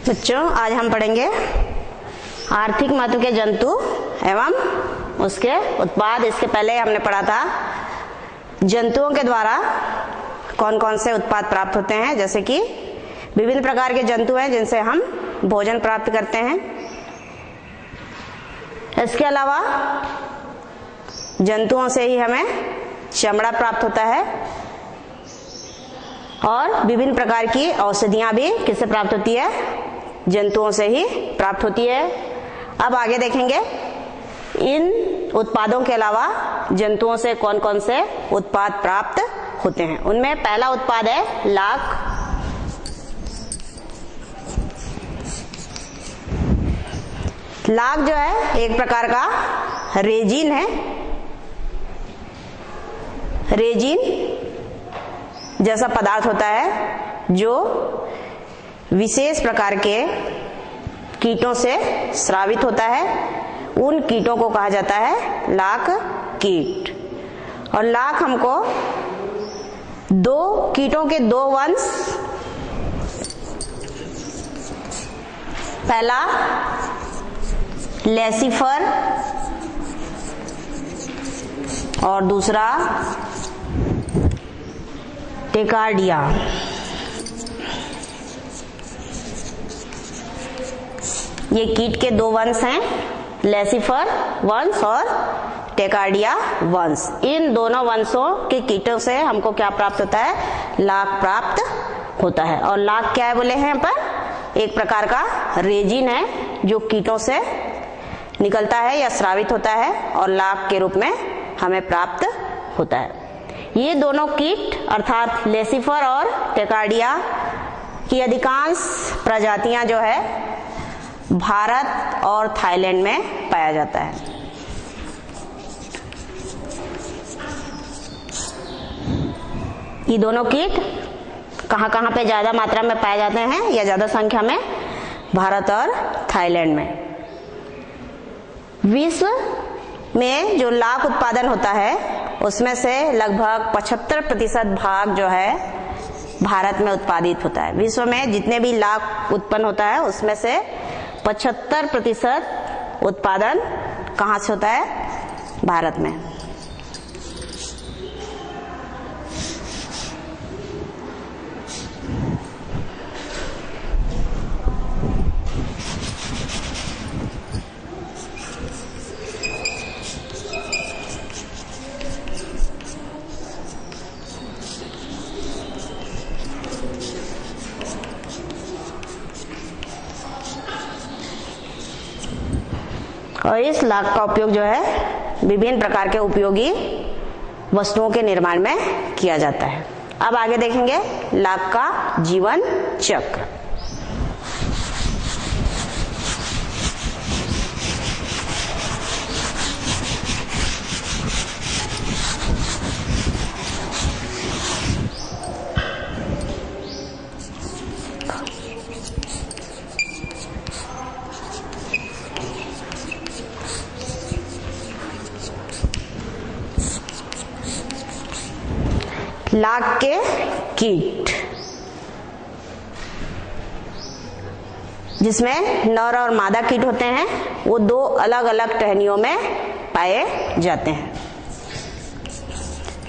बच्चों, आज हम पढ़ेंगे आर्थिक महत्व के जंतु एवं उसके उत्पाद। इसके पहले हमने पढ़ा था जंतुओं के द्वारा कौन कौन से उत्पाद प्राप्त होते हैं, जैसे कि विभिन्न प्रकार के जंतु हैं जिनसे हम भोजन प्राप्त करते हैं। इसके अलावा जंतुओं से ही हमें चमड़ा प्राप्त होता है और विभिन्न प्रकार की औषधियां भी किससे प्राप्त होती है? जंतुओं से ही प्राप्त होती है। अब आगे देखेंगे इन उत्पादों के अलावा जंतुओं से कौन कौन से उत्पाद प्राप्त होते हैं। उनमें पहला उत्पाद है लाख। लाख जो है एक प्रकार का रेजिन है। रेजिन जैसा पदार्थ होता है जो विशेष प्रकार के कीटों से स्रावित होता है। उन कीटों को कहा जाता है लाख कीट। और लाख हमको दो कीटों के दो वंश, पहला लेसिफर और दूसरा टेकार्डिया। ये कीट के दो वंश हैं, लेसिफर वंश और टेकार्डिया वंश। इन दोनों वंशों के कीटों से हमको क्या प्राप्त होता है? लाख प्राप्त होता है। और लाख क्या है बोले हैं पर? एक प्रकार का रेजिन है जो कीटों से निकलता है या स्रावित होता है और लाख के रूप में हमें प्राप्त होता है। ये दोनों कीट अर्थात लेसिफर और टेकार्डिया की अधिकांश प्रजातियां जो है भारत और थाईलैंड में पाया जाता है। ये दोनों कीट कहां कहां पे ज्यादा मात्रा में पाए जाते हैं या ज्यादा संख्या में? भारत और थाईलैंड में। विश्व में जो लाख उत्पादन होता है उसमें से लगभग 75% भाग जो है भारत में उत्पादित होता है। विश्व में जितने भी लाख उत्पन्न होता है उसमें से 75% उत्पादन कहाँ से होता है? भारत में। और इस लाख का उपयोग जो है विभिन्न प्रकार के उपयोगी वस्तुओं के निर्माण में किया जाता है। अब आगे देखेंगे लाख का जीवन चक्र। लाख के कीट जिसमें नर और मादा कीट होते हैं वो दो अलग अलग टहनियों में पाए जाते हैं।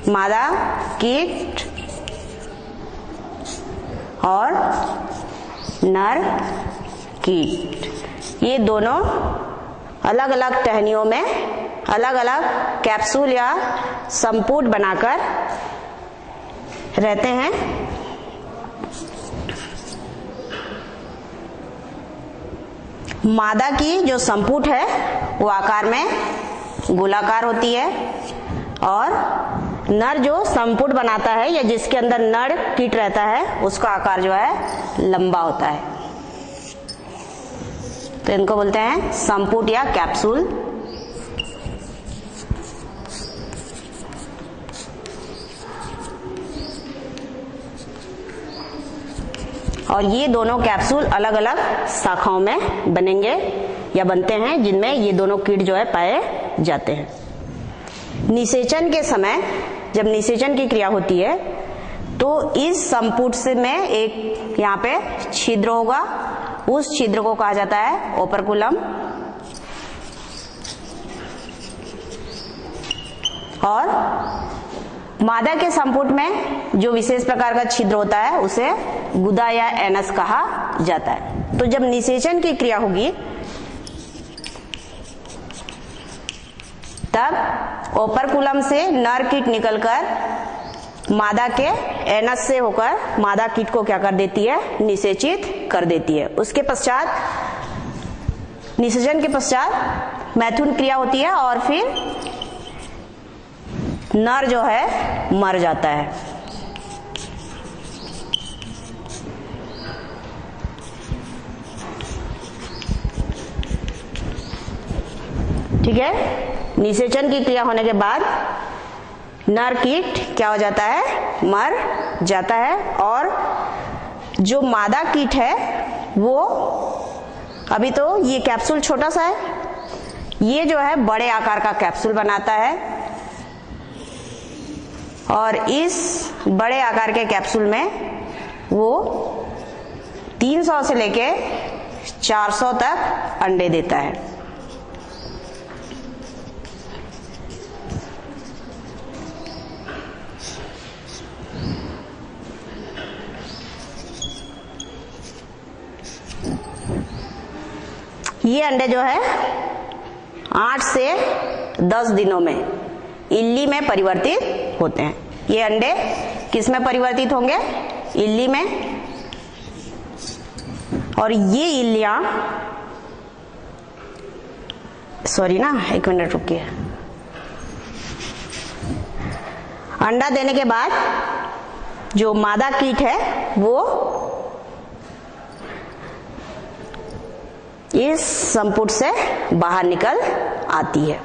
मादा कीट और नर कीट ये दोनों अलग अलग टहनियों में अलग अलग कैप्सूल या संपुट बनाकर रहते हैं। मादा की जो संपुट है वो आकार में गोलाकार होती है और नर जो संपुट बनाता है या जिसके अंदर नर कीट रहता है उसका आकार जो है लंबा होता है। तो इनको बोलते हैं संपुट या कैप्सूल। और ये दोनों कैप्सूल अलग अलग शाखाओं में बनेंगे या बनते हैं जिनमें ये दोनों कीट जो है पाए जाते हैं। निषेचन के समय जब निषेचन की क्रिया होती है तो इस संपुट से में एक यहाँ पे छिद्र होगा उस छिद्र को कहा जाता है ओपरकुलम। और मादा के संपुट में जो विशेष प्रकार का छिद्र होता है उसे गुदा या एनस कहा जाता है। तो जब निषेचन की क्रिया होगी तब ओपरकुलम से नर कीट निकलकर मादा के एनस से होकर मादा कीट को क्या कर देती है, निषेचित कर देती है। उसके पश्चात निषेचन के पश्चात मैथुन क्रिया होती है और फिर नर जो है मर जाता है। ठीक है, निषेचन की क्रिया होने के बाद नर कीट क्या हो जाता है, मर जाता है। और जो मादा कीट है वो अभी तो ये कैप्सूल छोटा सा है, ये जो है बड़े आकार का कैप्सूल बनाता है और इस बड़े आकार के कैप्सूल में वो 300 से लेके 400 तक अंडे देता है। ये अंडे जो है 8 से 10 दिनों में इल्ली में परिवर्तित होते हैं। ये अंडे किस में परिवर्तित होंगे, इल्ली में। और ये इल्लियां, सॉरी ना, एक मिनट रुकिए। अंडा देने के बाद जो मादा कीट है वो इस संपुट से बाहर निकल आती है।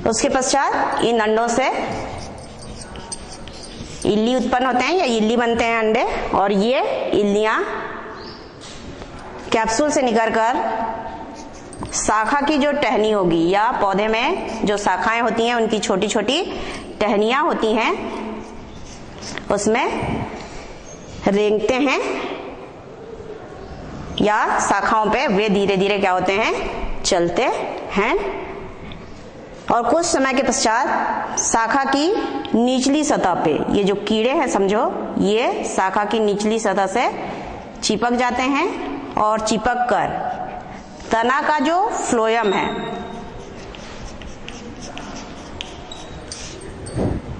उसके पश्चात इन अंडों से इल्ली उत्पन्न होते हैं या इल्ली बनते हैं अंडे, और ये इल्लियां कैप्सूल से निकलकर शाखा की जो टहनी होगी या पौधे में जो शाखाएं होती हैं उनकी छोटी छोटी टहनियां होती हैं उसमें रेंगते हैं या शाखाओं पे वे धीरे धीरे क्या होते हैं, चलते हैं। और कुछ समय के पश्चात शाखा की निचली सतह पे ये जो कीड़े हैं समझो, ये शाखा की निचली सतह से चिपक जाते हैं और चिपक कर तना का जो फ्लोएम है,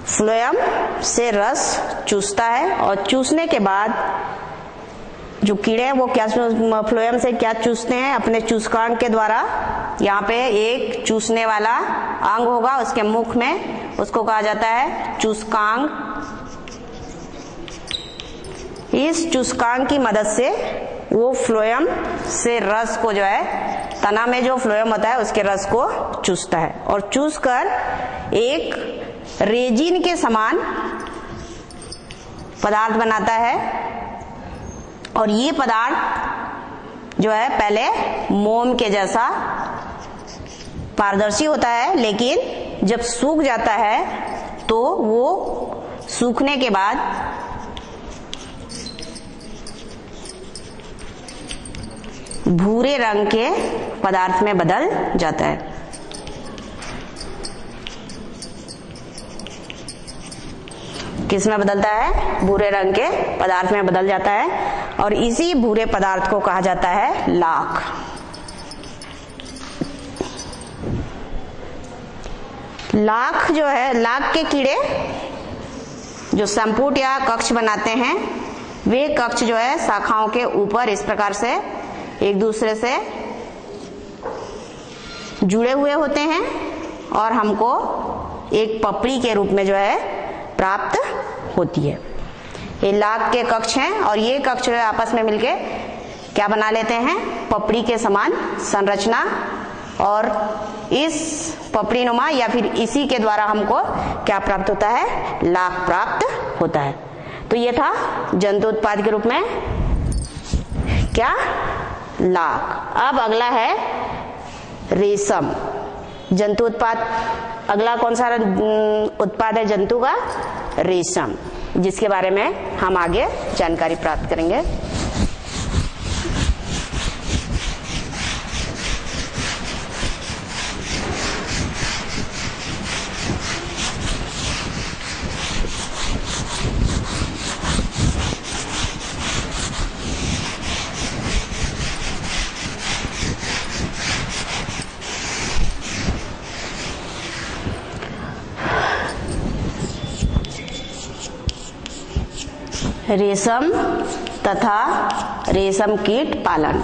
फ्लोएम से रस चूसता है और चूसने के बाद जो कीड़े हैं वो क्या फ्लोएम से क्या चूसते हैं, अपने चूसकांग के द्वारा। यहाँ पे एक चूसने वाला अंग होगा उसके मुख में, उसको कहा जाता है चूसकांग। इस चूसकांग की मदद से वो फ्लोएम से रस को जो है, तना में जो फ्लोएम होता है उसके रस को चूसता है और चूस कर एक रेजिन के समान पदार्थ बनाता है। और ये पदार्थ जो है पहले मोम के जैसा पारदर्शी होता है, लेकिन जब सूख जाता है तो वो सूखने के बाद भूरे रंग के पदार्थ में बदल जाता है। किस में बदलता है, भूरे रंग के पदार्थ में बदल जाता है और इसी भूरे पदार्थ को कहा जाता है लाख। लाख जो है, लाख के कीड़े जो संपुट या कक्ष बनाते हैं, वे कक्ष जो है शाखाओं के ऊपर इस प्रकार से एक दूसरे से जुड़े हुए होते हैं और हमको एक पपड़ी के रूप में जो है प्राप्त होती है। ये लाख के कक्ष हैं और ये कक्ष जो है आपस में मिलके क्या बना लेते हैं, पपड़ी के समान संरचना। और इस पपड़ी नुमा या फिर इसी के द्वारा हमको क्या प्राप्त होता है, लाख प्राप्त होता है। तो ये था जंतु उत्पाद के रूप में क्या, लाख। अब अगला है रेशम। जंतु उत्पाद, अगला कौन सा उत्पाद है जंतु का, रेशम, जिसके बारे में हम आगे जानकारी प्राप्त करेंगे। रेशम तथा रेशम कीट पालन।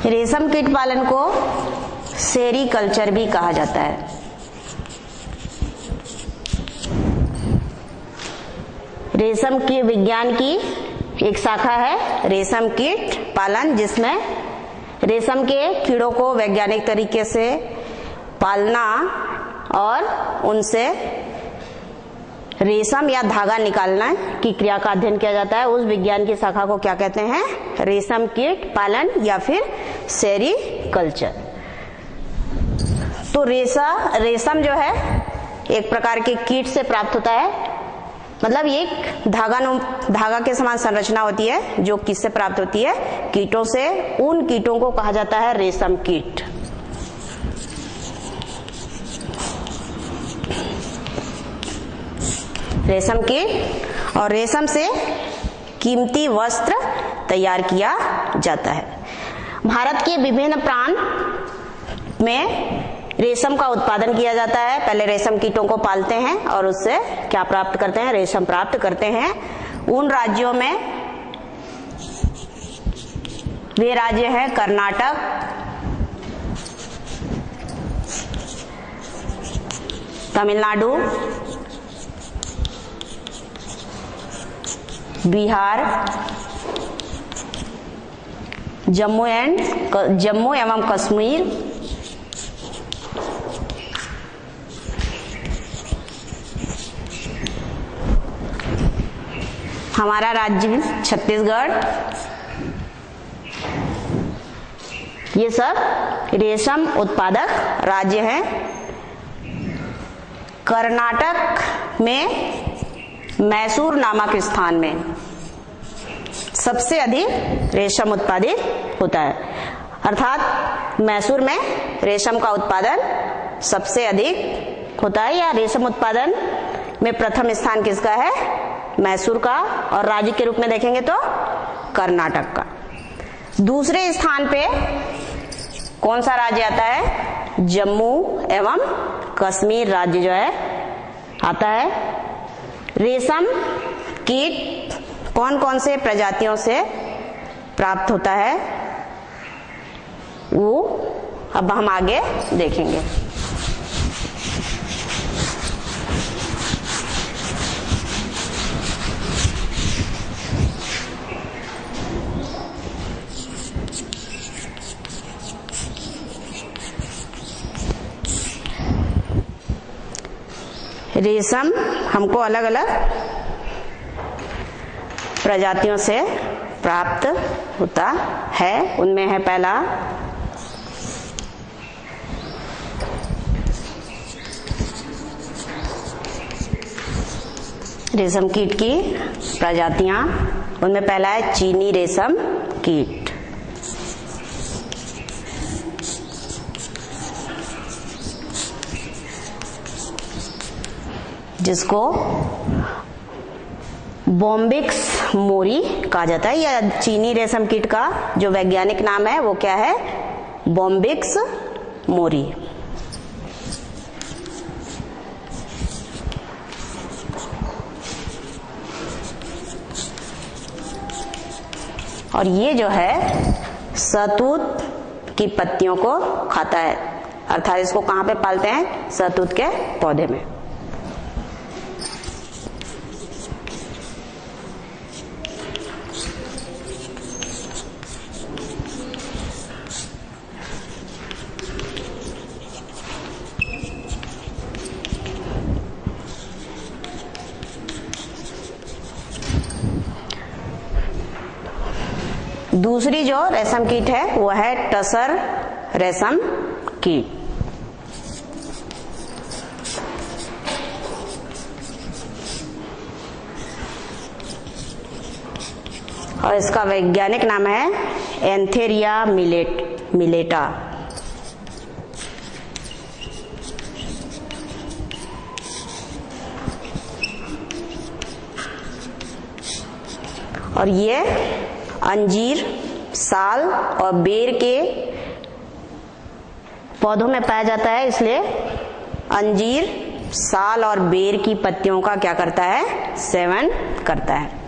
रेशम कीट पालन को सेरीकल्चर भी कहा जाता है। रेशम की विज्ञान की एक शाखा है रेशम कीट पालन, जिसमें रेशम के कीड़ों को वैज्ञानिक तरीके से पालना और उनसे रेशम या धागा निकालना की क्रिया का अध्ययन किया जाता है। उस विज्ञान की शाखा को क्या कहते हैं? रेशम कीट पालन या फिर सेरीकल्चर। तो रेशम जो है एक प्रकार के कीट से प्राप्त होता है, मतलब ये एक धागा के समान संरचना होती है जो किससे प्राप्त होती है? कीटों से। उन कीटों को कहा जाता है रेशम कीट। रेशम कीट, और रेशम से कीमती वस्त्र तैयार किया जाता है। भारत के विभिन्न प्रांत में रेशम का उत्पादन किया जाता है। पहले रेशम कीटों को पालते हैं और उससे क्या प्राप्त करते हैं? रेशम प्राप्त करते हैं। उन राज्यों में वे राज्य हैं कर्नाटक, तमिलनाडु, बिहार, जम्मू एवं कश्मीर, हमारा राज्य छत्तीसगढ़, ये सब रेशम उत्पादक राज्य हैं। कर्नाटक में मैसूर नामक स्थान में सबसे अधिक रेशम उत्पादित होता है, अर्थात मैसूर में रेशम का उत्पादन सबसे अधिक होता है, या रेशम उत्पादन में प्रथम स्थान किसका है? मैसूर का। और राज्य के रूप में देखेंगे तो कर्नाटक का। दूसरे स्थान पे कौन सा राज्य आता है? जम्मू एवं कश्मीर राज्य जो है आता है। रेशम कीट कौन कौन से प्रजातियों से प्राप्त होता है वो अब हम आगे देखेंगे। रेशम हमको अलग अलग प्रजातियों से प्राप्त होता है। उनमें है पहला रेशम कीट की प्रजातियां। उनमें पहला है चीनी रेशम कीट। जिसको बॉम्बिक्स मोरी कहा जाता है, या चीनी रेशम कीट का जो वैज्ञानिक नाम है वो क्या है? बॉम्बिक्स मोरी। और ये जो है शहतूत की पत्तियों को खाता है, अर्थात इसको कहाँ पे पालते हैं? शहतूत के पौधे में। दूसरी जो रेशम कीट है वो है टसर रेशम कीट। और इसका वैज्ञानिक नाम है एंथेरिया मिलेटा। और ये अंजीर, साल और बेर के पौधों में पाया जाता है, इसलिए अंजीर साल और बेर की पत्तियों का क्या करता है, सेवन करता है।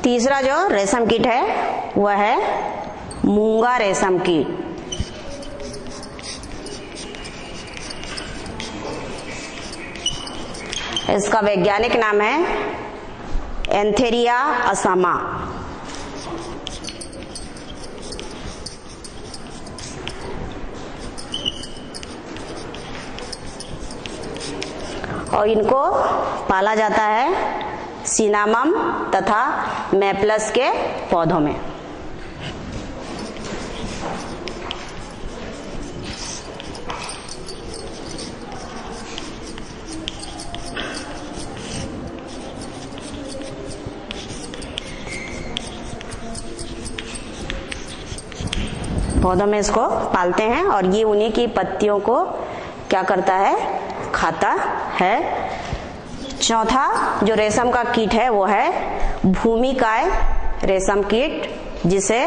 तीसरा जो रेशम कीट है वह है मूंगा रेशम कीट। इसका वैज्ञानिक नाम है एंथेरिया असामा। और इनको पाला जाता है सिनामम तथा मैप्लस के पौधों में। पौधों में इसको पालते हैं और ये उन्हीं की पत्तियों को क्या करता है, खाता है। चौथा जो रेशम का कीट है वो है भूमिकाय रेशम कीट, जिसे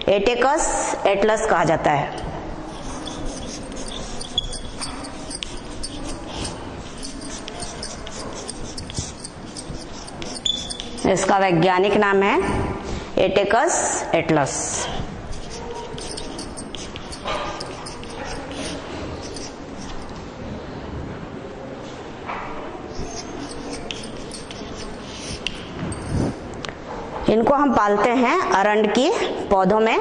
एटेकस एटलस कहा जाता है। इसका वैज्ञानिक नाम है एटेकस एटलस। इनको हम पालते हैं अरंड की पौधों में।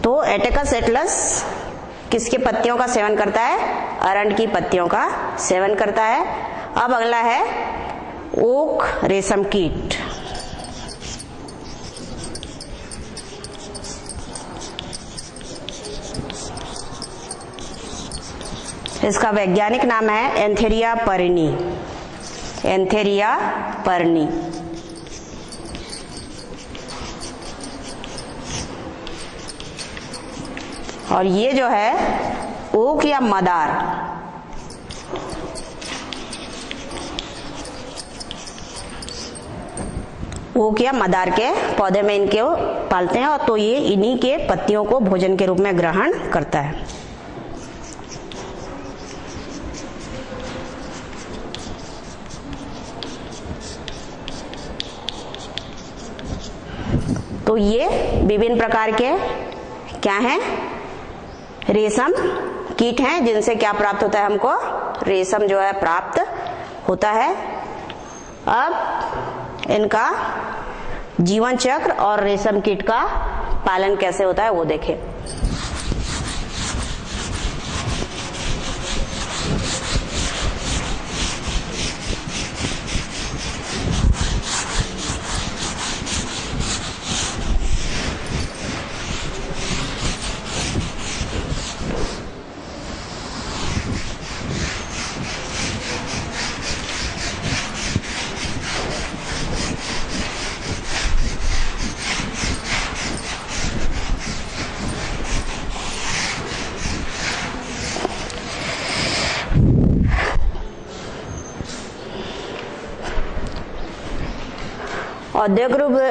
तो एटेकस एटलस किसके पत्तियों का सेवन करता है, अरंड की पत्तियों का सेवन करता है। अब अगला है ओक रेशम कीट। इसका वैज्ञानिक नाम है एंथेरिया पर्नी। एंथेरिया पर्नी। और ये जो है ओक या मदार, ओक या मदार के पौधे में इनके पालते हैं, और तो ये इन्हीं के पत्तियों को भोजन के रूप में ग्रहण करता है। तो ये विभिन्न प्रकार के क्या हैं, रेशम कीट हैं, जिनसे क्या प्राप्त होता है, हमको रेशम जो है प्राप्त होता है। अब इनका जीवन चक्र और रेशम कीट का पालन कैसे होता है वो देखें।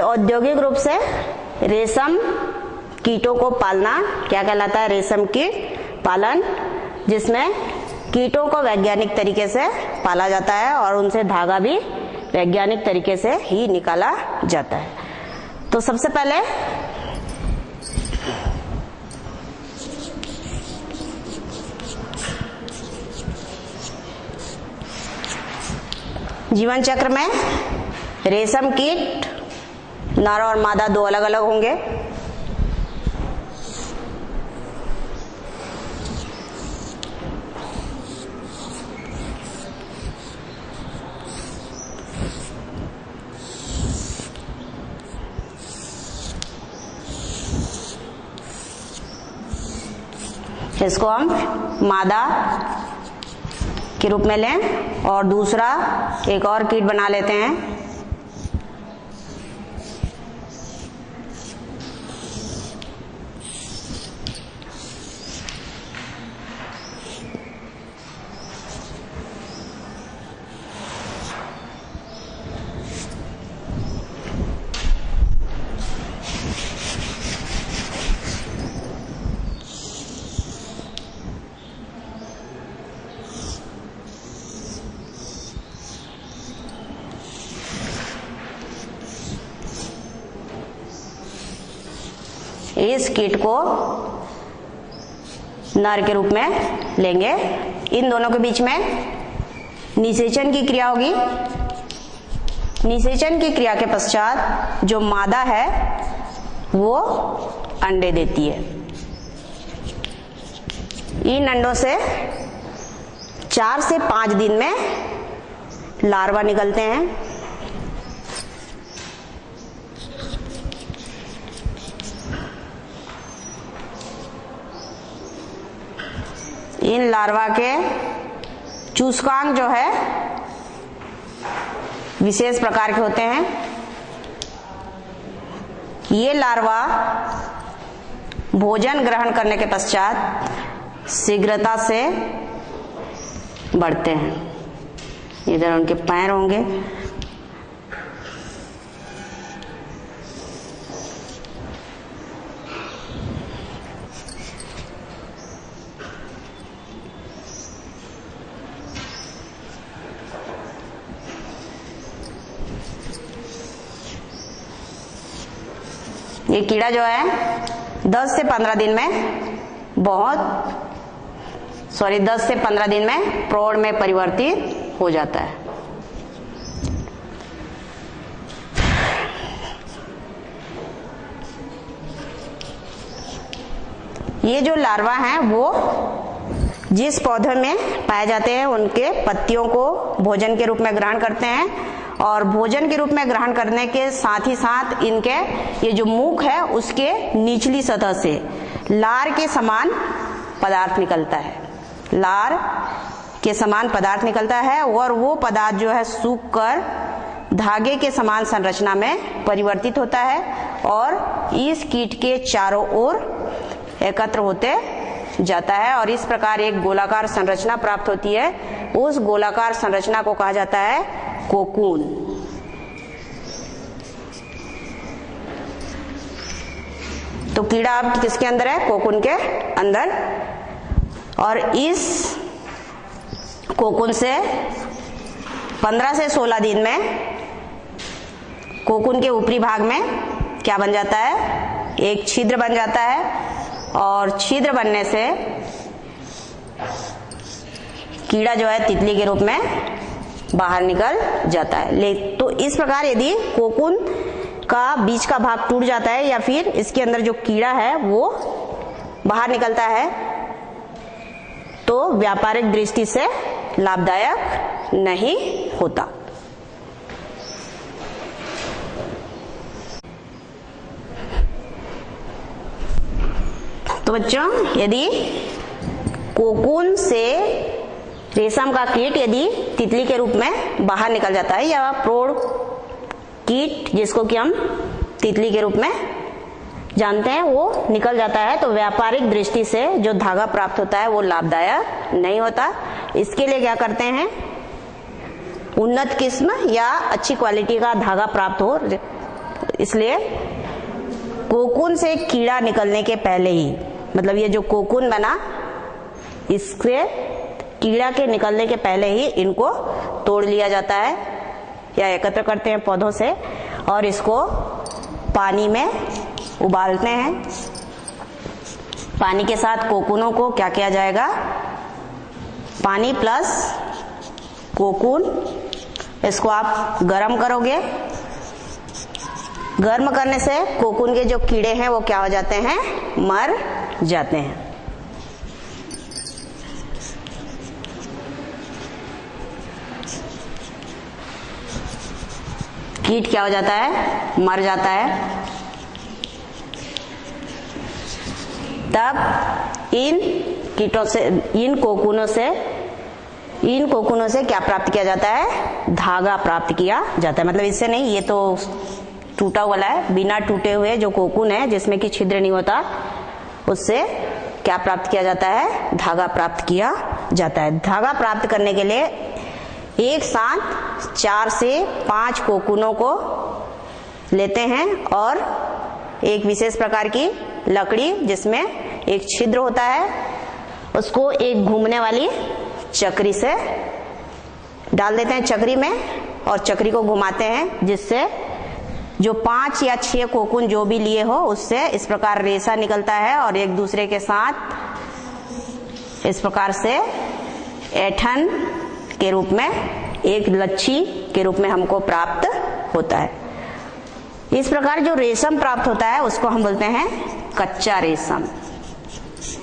औद्योगिक रूप से रेशम कीटों को पालना क्या कहलाता है, रेशम कीट पालन, जिसमें कीटों को वैज्ञानिक तरीके से पाला जाता है और उनसे धागा भी वैज्ञानिक तरीके से ही निकाला जाता है। तो सबसे पहले जीवन चक्र में रेशम कीट नर और मादा दो अलग अलग होंगे। इसको हम मादा के रूप में लें और दूसरा एक और कीट बना लेते हैं। इस कीट को नर के रूप में लेंगे। इन दोनों के बीच में निषेचन की क्रिया होगी। निषेचन की क्रिया के पश्चात जो मादा है वो अंडे देती है। इन अंडों से 4 से 5 दिन में लार्वा निकलते हैं। इन लार्वा के चूसकांग जो है विशेष प्रकार के होते हैं। ये लार्वा भोजन ग्रहण करने के पश्चात शीघ्रता से बढ़ते हैं। इधर उनके पैर होंगे। ये कीड़ा जो है 10 से 15 दिन में 10 से 15 दिन में प्रौढ़ में परिवर्तित हो जाता है। ये जो लार्वा हैं वो जिस पौधे में पाए जाते हैं उनके पत्तियों को भोजन के रूप में ग्रहण करते हैं और भोजन के रूप में ग्रहण करने के साथ ही साथ इनके ये जो मुख है उसके निचली सतह से लार के समान पदार्थ निकलता है। लार के समान पदार्थ निकलता है और वो पदार्थ जो है सूख कर धागे के समान संरचना में परिवर्तित होता है और इस कीट के चारों ओर एकत्र होते जाता है और इस प्रकार एक गोलाकार संरचना प्राप्त होती है। उस गोलाकार संरचना को कहा जाता है कोकून। तो कीड़ा अब किसके अंदर है? कोकून के अंदर। और इस कोकून से 15 से 16 दिन में कोकून के ऊपरी भाग में क्या बन जाता है? एक छिद्र बन जाता है और छिद्र बनने से कीड़ा जो है तितली के रूप में बाहर निकल जाता है। तो इस प्रकार यदि कोकून का बीच का भाग टूट जाता है या फिर इसके अंदर जो कीड़ा है वो बाहर निकलता है तो व्यापारिक दृष्टि से लाभदायक नहीं होता। तो बच्चों, यदि कोकून से रेशम का कीट यदि तितली के रूप में बाहर निकल जाता है या प्रौढ़ कीट जिसको कि हम तितली के रूप में जानते हैं वो निकल जाता है तो व्यापारिक दृष्टि से जो धागा प्राप्त होता है वो लाभदायक नहीं होता। इसके लिए क्या करते हैं? उन्नत किस्म या अच्छी क्वालिटी का धागा प्राप्त हो, इसलिए कोकून से कीड़ा निकलने के पहले ही, मतलब ये जो कोकून बना इससे कीड़ा के निकलने के पहले ही इनको तोड़ लिया जाता है या एकत्र करते हैं पौधों से और इसको पानी में उबालते हैं। पानी के साथ कोकूनों को क्या किया जाएगा? पानी प्लस कोकून, इसको आप गर्म करोगे। गर्म करने से कोकून के जो कीड़े हैं वो क्या हो जाते हैं? मर जाते हैं। कीट क्या हो जाता है? मर जाता है। तब इन कीटों से, इन कोकूनों से क्या प्राप्त किया जाता है? धागा प्राप्त किया जाता है। मतलब इससे नहीं, ये तो टूटा हुआ है, बिना टूटे हुए जो कोकून है जिसमें कि छिद्र नहीं होता, उससे क्या प्राप्त किया जाता है? धागा प्राप्त किया जाता है। धागा प्राप्त करने के लिए एक साथ 4 से 5 कोकूनों को लेते हैं और एक विशेष प्रकार की लकड़ी जिसमें एक छिद्र होता है, उसको एक घूमने वाली चक्री से डाल देते हैं चक्री में, और चक्री को घुमाते हैं, जिससे जो 5 या 6 कोकून जो भी लिए हो उससे इस प्रकार रेशा निकलता है और एक दूसरे के साथ इस प्रकार से ऐंठन के रूप में, एक लच्छी के रूप में हमको प्राप्त होता है। इस प्रकार जो रेशम प्राप्त होता है उसको हम बोलते हैं कच्चा रेशम।